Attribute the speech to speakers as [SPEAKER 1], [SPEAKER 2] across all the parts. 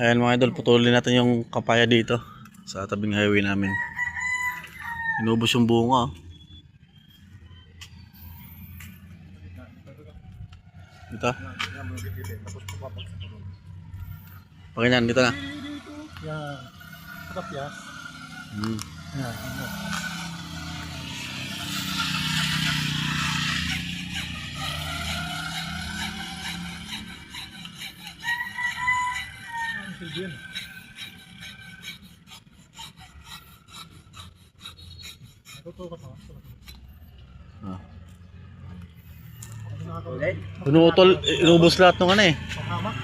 [SPEAKER 1] Ayan mga idol, putulin natin yung kapaya dito sa tabing highway namin. Inubos yung bunga. Dito. Pakinyan, dito na.
[SPEAKER 2] Yan. Kapyas. Yan. Yan.
[SPEAKER 1] Ah. Pinutol, inubos lahat ng ano eh.
[SPEAKER 2] Pahamak.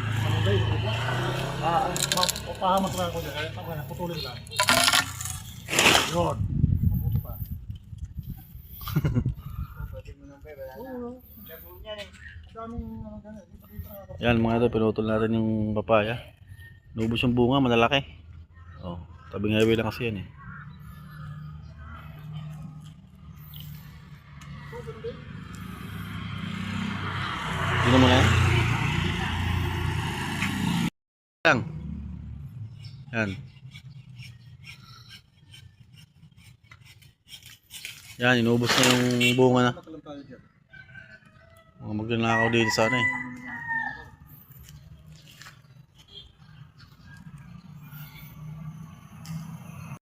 [SPEAKER 2] Pahamak lang ako dyan. Kaya ako na, putulin lang. Yun. Mabuti pa.
[SPEAKER 1] Yan mga idol, pinutol natin yung papaya. Inubos yung bunga, malalaki. Oh, tabing highway lang kasi yan eh. Dito mo na yan. Lang. Yan. Yan, inubos na yung bunga na. Magnanakaw dito sana eh.